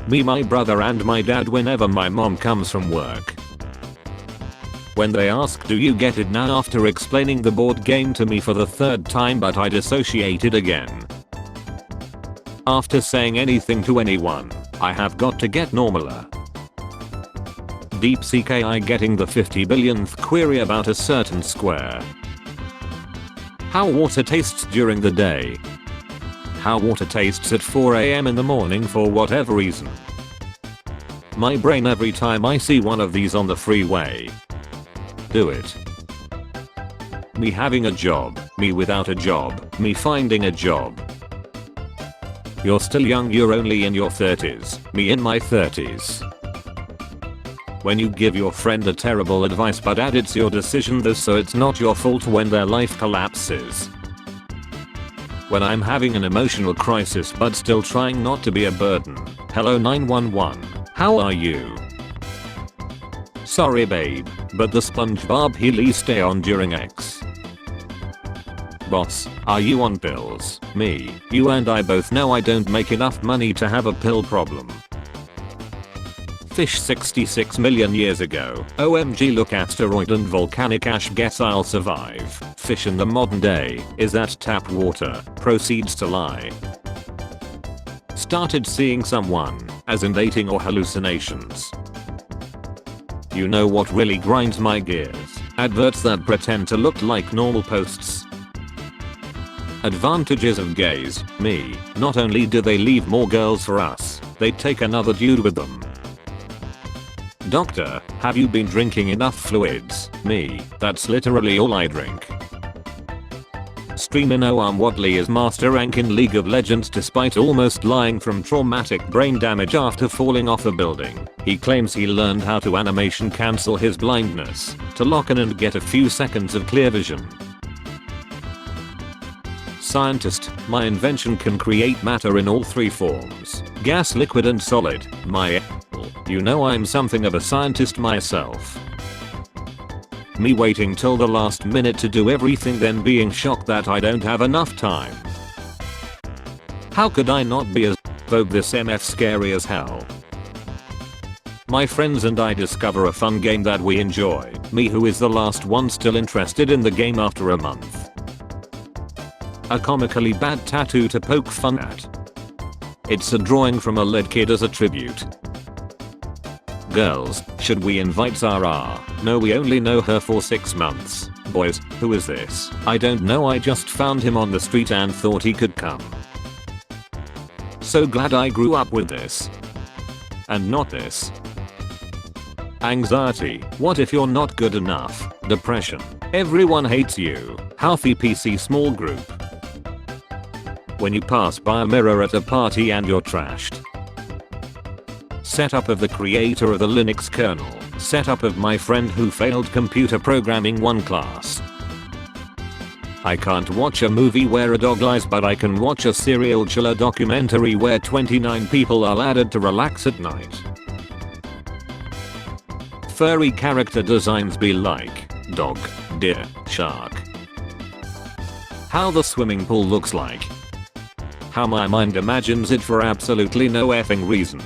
Me, my brother and my dad whenever my mom comes from work. When they ask do you get it now after explaining the board game to me for the third time, but I dissociated again. After saying anything to anyone, I have got to get normaler. Deep CKI getting the 50 billionth query about a certain square. How water tastes during the day. How water tastes at 4 AM in the morning for whatever reason. My brain every time I see one of these on the freeway. Do it. Me having a job, me without a job, me finding a job. You're still young, you're only in your 30s, me in my 30s. When you give your friend a terrible advice but add it's your decision though, so it's not your fault when their life collapses. When I'm having an emotional crisis but still trying not to be a burden. Hello 911, how are you? Sorry babe, but the SpongeBob Healy stay on during X. Boss, are you on pills? Me, you and I both know I don't make enough money to have a pill problem. Fish 66 million years ago. OMG, look, asteroid and volcanic ash, guess I'll survive. Fish in the modern day, is that tap water? Proceeds to lie. Started seeing someone, as in dating or hallucinations. You know what really grinds my gears? Adverts that pretend to look like normal posts. Advantages of gays. Me, not only do they leave more girls for us, they take another dude with them. Doctor, have you been drinking enough fluids? Me, that's literally all I drink. Streamer Noam Wadley is master rank in League of Legends despite almost dying from traumatic brain damage after falling off a building. He claims he learned how to animation cancel his blindness, to lock in and get a few seconds of clear vision. Scientist, my invention can create matter in all three forms, gas, liquid and solid. You know I'm something of a scientist myself. Me waiting till the last minute to do everything, then being shocked that I don't have enough time. How could I not be as though this MF scary as hell? My friends and I discover a fun game that we enjoy. Me, who is the last one still interested in the game after a month. A comically bad tattoo to poke fun at. It's a drawing from a lead kid as a tribute. Girls, should we invite Zara? No, we only know her for 6 months. Boys, who is this? I don't know, I just found him on the street and thought he could come. So glad I grew up with this. And not this. Anxiety, what if you're not good enough? Depression, everyone hates you. Healthy PC small group. When you pass by a mirror at a party and you're trashed. Setup of the creator of the Linux kernel. Setup of my friend who failed computer programming 1 class. I can't watch a movie where a dog lies, but I can watch a serial killer documentary where 29 people are added to relax at night. Furry character designs be like dog, deer, shark. How the swimming pool looks like. How my mind imagines it for absolutely no effing reason.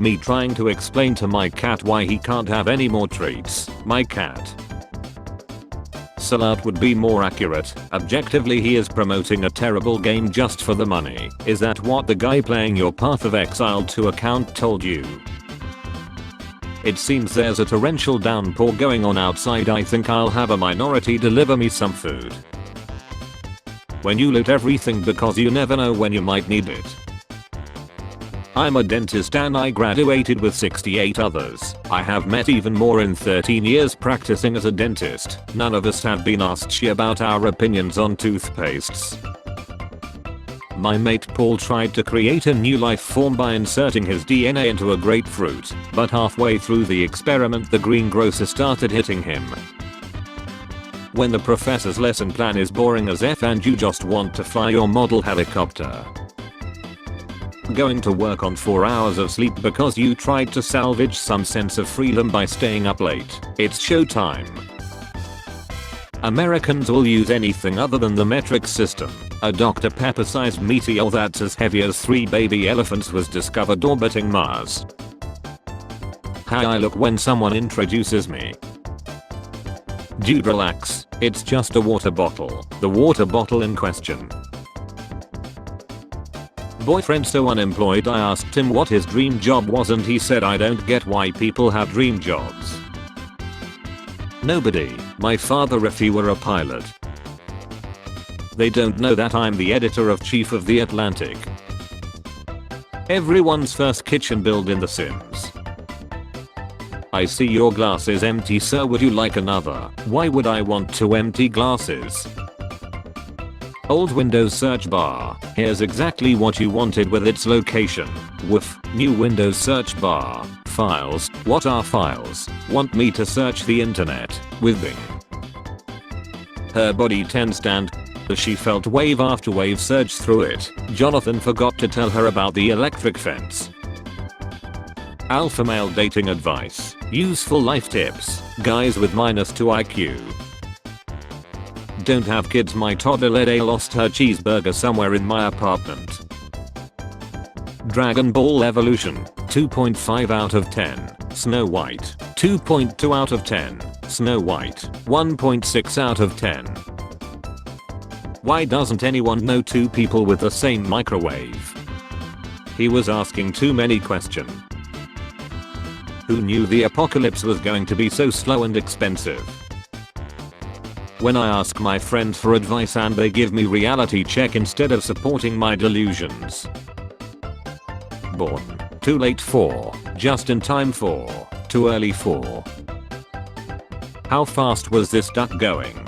Me trying to explain to my cat why he can't have any more treats. My cat. Sellout would be more accurate. Objectively, he is promoting a terrible game just for the money. Is that what the guy playing your Path of Exile 2 account told you? It seems there's a torrential downpour going on outside. I think I'll have a minority deliver me some food. When you loot everything because you never know when you might need it. I'm a dentist and I graduated with 68 others. I have met even more in 13 years practicing as a dentist. None of us have been asked about our opinions on toothpastes. My mate Paul tried to create a new life form by inserting his DNA into a grapefruit, but halfway through the experiment the greengrocer started hitting him. When the professor's lesson plan is boring as F and you just want to fly your model helicopter. Going to work on 4 hours of sleep because you tried to salvage some sense of freedom by staying up late. It's showtime. Americans will use anything other than the metric system. A Dr. Pepper-sized meteor that's as heavy as 3 baby elephants was discovered orbiting Mars. How I look when someone introduces me. Dude, relax, it's just a water bottle. The water bottle in question. Boyfriend so unemployed, I asked him what his dream job was and he said I don't get why people have dream jobs. Nobody. My father if he were a pilot. They don't know that I'm the editor-in-chief of The Atlantic. Everyone's first kitchen build in The Sims. I see your glass is empty, sir, would you like another? Why would I want 2 empty glasses? Old Windows search bar. Here's exactly what you wanted with its location. Woof. New Windows search bar. Files. What are files? Want me to search the internet with Bing? Her body tensed and as she felt wave after wave surge through it. Jonathan forgot to tell her about the electric fence. Alpha male dating advice. Useful life tips. Guys with -2 IQ. Don't have kids. My toddler lady lost her cheeseburger somewhere in my apartment. Dragon Ball Evolution. 2.5 out of 10. Snow White. 2.2 out of 10. Snow White. 1.6 out of 10. Why doesn't anyone know 2 people with the same microwave? He was asking too many questions. Who knew the apocalypse was going to be so slow and expensive? When I ask my friends for advice and they give me reality check instead of supporting my delusions. Born. Too late for. Just in time for. Too early for. How fast was this duck going?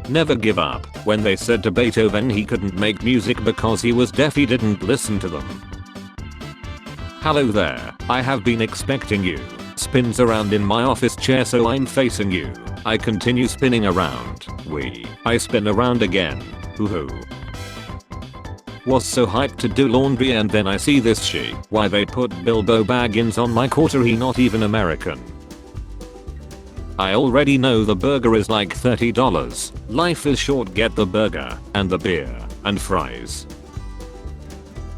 Never give up. When they said to Beethoven he couldn't make music because he was deaf, he didn't listen to them. Hello there, I have been expecting you. Spins around in my office chair so I'm facing you. I continue spinning around. I spin around again. Hoo. Was so hyped to do laundry and then I see this she. Why they put Bilbo Baggins on my quarter, he not even American. I already know the burger is like $30. Life is short, get the burger, and the beer, and fries.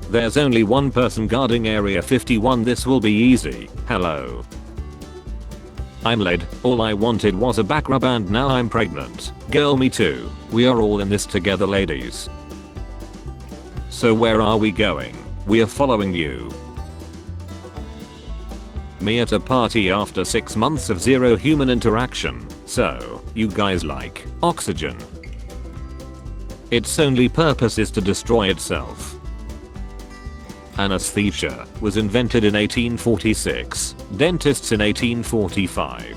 There's only one person guarding Area 51, this will be easy. Hello. I'm led, all I wanted was a back rub and now I'm pregnant. Girl, me too. We are all in this together, ladies. So where are we going? We are following you. Me at a party after 6 months of zero human interaction. So, you guys like oxygen? Its only purpose is to destroy itself. Anesthesia was invented in 1846, dentists in 1845.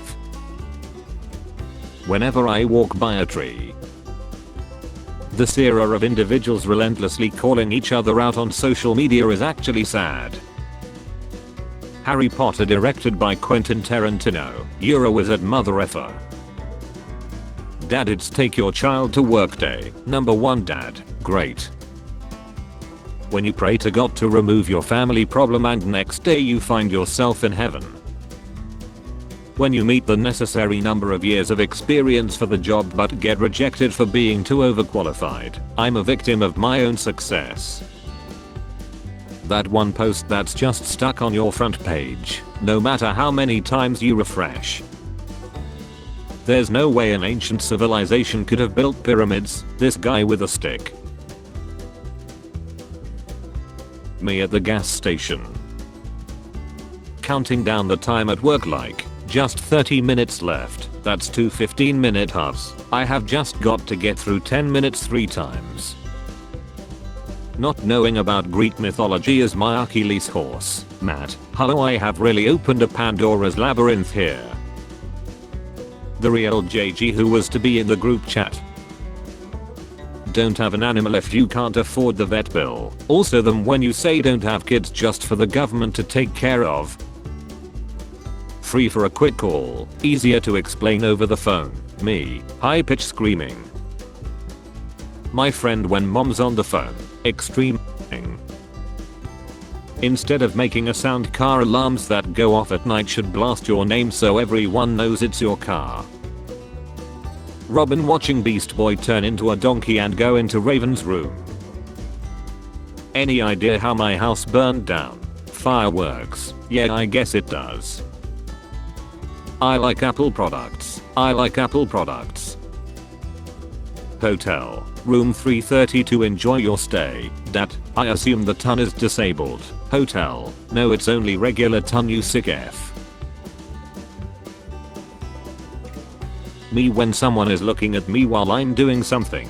Whenever I walk by a tree. This era of individuals relentlessly calling each other out on social media is actually sad. Harry Potter directed by Quentin Tarantino. You're a wizard, mother effer. Dad, it's take your child to work day. Number 1 dad. Great. When you pray to God to remove your family problem and next day you find yourself in heaven. When you meet the necessary number of years of experience for the job but get rejected for being too overqualified. I'm a victim of my own success. That one post that's just stuck on your front page, no matter how many times you refresh. There's no way an ancient civilization could have built pyramids, this guy with a stick. Me at the gas station. Counting down the time at work like, just 30 minutes left, that's 2 15-minute halves. I have just got to get through 10 minutes 3 times. Not knowing about Greek mythology is my Achilles horse. Matt, hello, I have really opened a Pandora's labyrinth here. The real JG who was to be in the group chat. Don't have an animal if you can't afford the vet bill. Also them when you say don't have kids just for the government to take care of. Free for a quick call, easier to explain over the phone. Me, high pitch screaming. My friend when mom's on the phone, extreme ing. Instead of making a sound, car alarms that go off at night should blast your name so everyone knows it's your car. Robin watching Beast Boy turn into a donkey and go into Raven's room. Any idea how my house burned down? Fireworks. Yeah, I guess it does. I like Apple products. I like Apple products. Hotel. Room 332. Enjoy your stay. Dat. I assume the ton is disabled. Hotel. No, it's only regular ton, you sick F. Me when someone is looking at me while I'm doing something.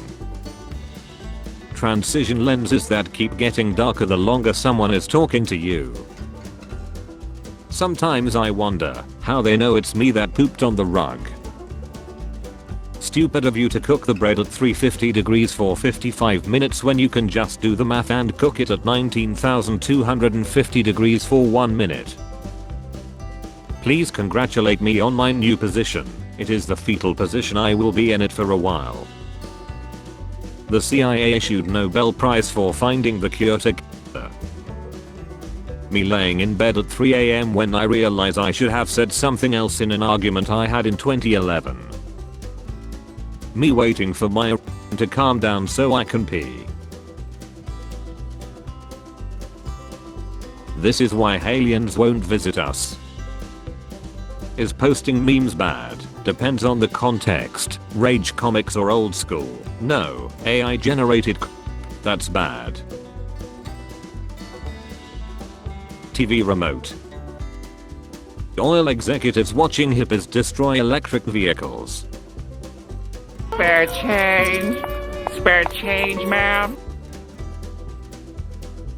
Transition lenses that keep getting darker the longer someone is talking to you. Sometimes I wonder how they know it's me that pooped on the rug. Stupid of you to cook the bread at 350 degrees for 55 minutes when you can just do the math and cook it at 19,250 degrees for 1 minute. Please congratulate me on my new position. It is the fetal position. I will be in it for a while. The CIA issued Nobel Prize for finding the cure to cancer. Me laying in bed at 3 AM when I realize I should have said something else in an argument I had in 2011. Me waiting for my to calm down so I can pee. This is why aliens won't visit us. Is posting memes bad? Depends on the context. Rage comics or old school? No, AI generated that's bad. TV remote. Oil executives watching hippies destroy electric vehicles. Spare change, ma'am.